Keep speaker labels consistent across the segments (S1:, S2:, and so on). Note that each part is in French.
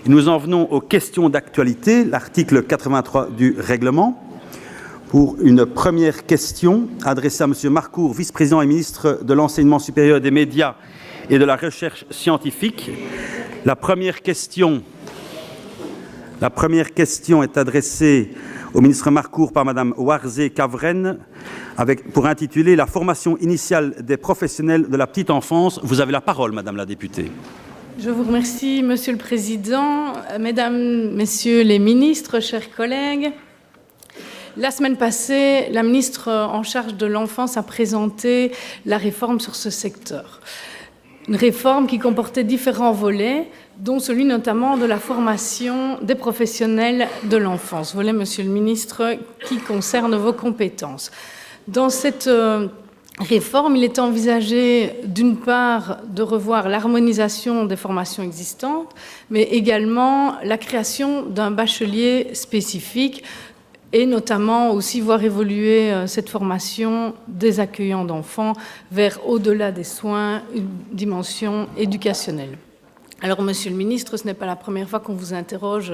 S1: Nous en venons aux questions d'actualité, l'article 83 du règlement. Pour une première question adressée à M. Marcourt, vice-président et ministre de l'Enseignement supérieur, des médias et de la recherche scientifique. La première question est adressée au ministre Marcourt par Mme Warzé-Cavrennes pour intituler « La formation initiale des professionnels de la petite enfance ». Vous avez la parole, Madame la députée.
S2: Je vous remercie, Monsieur le Président, Mesdames, Messieurs les ministres, chers collègues. La semaine passée, la ministre en charge de l'enfance a présenté la réforme sur ce secteur. Une réforme qui comportait différents volets, dont celui notamment de la formation des professionnels de l'enfance. Volet, Monsieur le ministre, qui concerne vos compétences. Dans cette réforme, il est envisagé d'une part de revoir l'harmonisation des formations existantes, mais également la création d'un bachelier spécifique et notamment aussi voir évoluer cette formation des accueillants d'enfants vers au-delà des soins, une dimension éducationnelle. Alors, Monsieur le Ministre, ce n'est pas la première fois qu'on vous interroge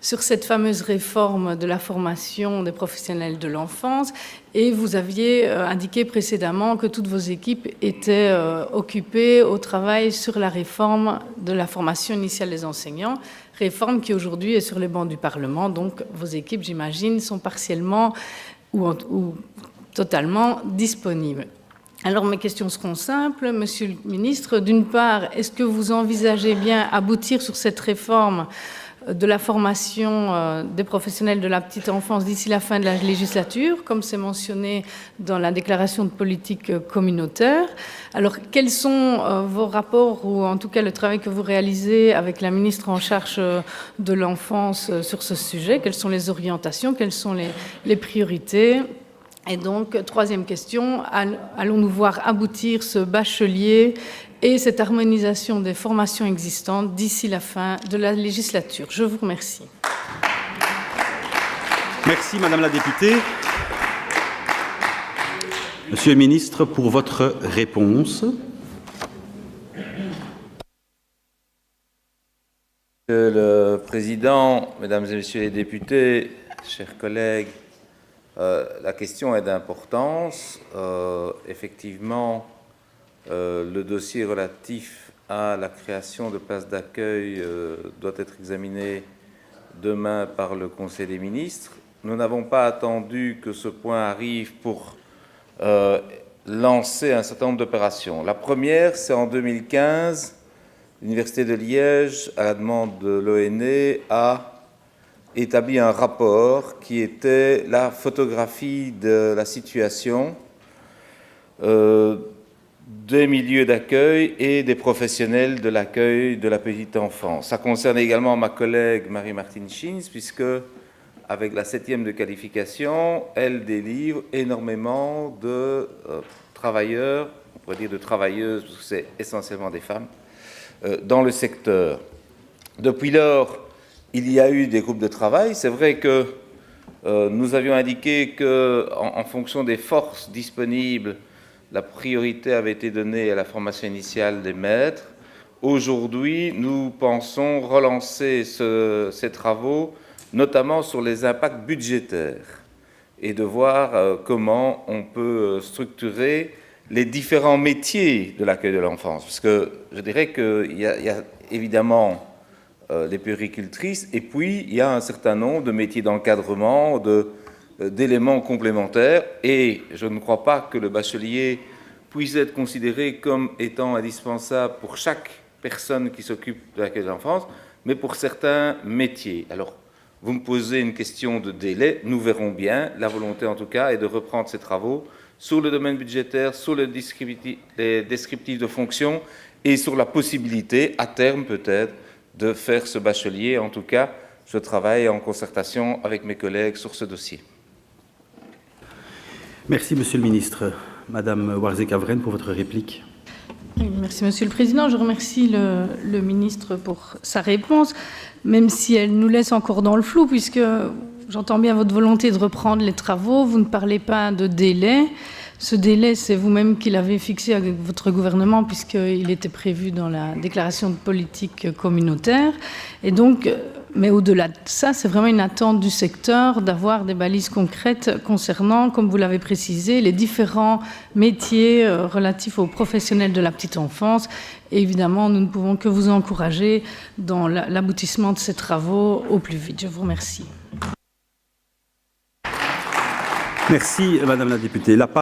S2: sur cette fameuse réforme de la formation des professionnels de l'enfance et vous aviez indiqué précédemment que toutes vos équipes étaient occupées au travail sur la réforme de la formation initiale des enseignants, réforme qui aujourd'hui est sur les bancs du Parlement, donc vos équipes, j'imagine, sont partiellement ou totalement disponibles. Alors mes questions seront simples, Monsieur le Ministre. D'une part, est-ce que vous envisagez bien aboutir sur cette réforme de la formation des professionnels de la petite enfance d'ici la fin de la législature, comme c'est mentionné dans la déclaration de politique communautaire? Alors, quels sont vos rapports, ou en tout cas le travail que vous réalisez avec la ministre en charge de l'enfance sur ce sujet? Quelles sont les orientations? Quelles sont les priorités? Et donc, troisième question, allons-nous voir aboutir ce bachelier et cette harmonisation des formations existantes d'ici la fin de la législature? Je vous remercie.
S1: Merci, Madame la députée. Monsieur le ministre, pour votre réponse.
S3: Monsieur le Président, Mesdames et Messieurs les députés, chers collègues, la question est d'importance. Effectivement, le dossier relatif à la création de places d'accueil doit être examiné demain par le Conseil des ministres. Nous n'avons pas attendu que ce point arrive pour lancer un certain nombre d'opérations. La première, c'est en 2015, l'Université de Liège, à la demande de l'ONE, a établi un rapport qui était la photographie de la situation des milieux d'accueil et des professionnels de l'accueil de la petite enfance. Ça concerne également ma collègue Marie-Martine Schins, puisque avec la 7e de qualification, elle délivre énormément de travailleurs, on pourrait dire de travailleuses, parce que c'est essentiellement des femmes, dans le secteur. Depuis lors, il y a eu des groupes de travail. C'est vrai que nous avions indiqué qu'en fonction des forces disponibles, la priorité avait été donnée à la formation initiale des maîtres. Aujourd'hui, nous pensons relancer ces travaux, notamment sur les impacts budgétaires, et de voir comment on peut structurer les différents métiers de l'accueil de l'enfance. Parce que je dirais qu'il y a évidemment les puéricultrices, et puis il y a un certain nombre de métiers d'encadrement, d'éléments complémentaires, et je ne crois pas que le bachelier puisse être considéré comme étant indispensable pour chaque personne qui s'occupe de l'accueil de l'enfance, mais pour certains métiers. Alors, vous me posez une question de délai, nous verrons bien. La volonté, en tout cas, est de reprendre ces travaux sur le domaine budgétaire, sur les descriptifs de fonction et sur la possibilité, à terme peut-être, de faire ce bachelier. En tout cas, je travaille en concertation avec mes collègues sur ce dossier.
S1: Merci, Monsieur le ministre. Madame Warzé-Cavrennes, pour votre réplique.
S2: Merci, Monsieur le Président. Je remercie le ministre pour sa réponse, même si elle nous laisse encore dans le flou, puisque j'entends bien votre volonté de reprendre les travaux. Vous ne parlez pas de délai. Ce délai, c'est vous-même qui l'avez fixé avec votre gouvernement, puisqu'il était prévu dans la déclaration de politique communautaire. Et donc, mais au-delà de ça, c'est vraiment une attente du secteur d'avoir des balises concrètes concernant, comme vous l'avez précisé, les différents métiers relatifs aux professionnels de la petite enfance. Et évidemment, nous ne pouvons que vous encourager dans l'aboutissement de ces travaux au plus vite. Je vous remercie.
S1: Merci, Madame la députée.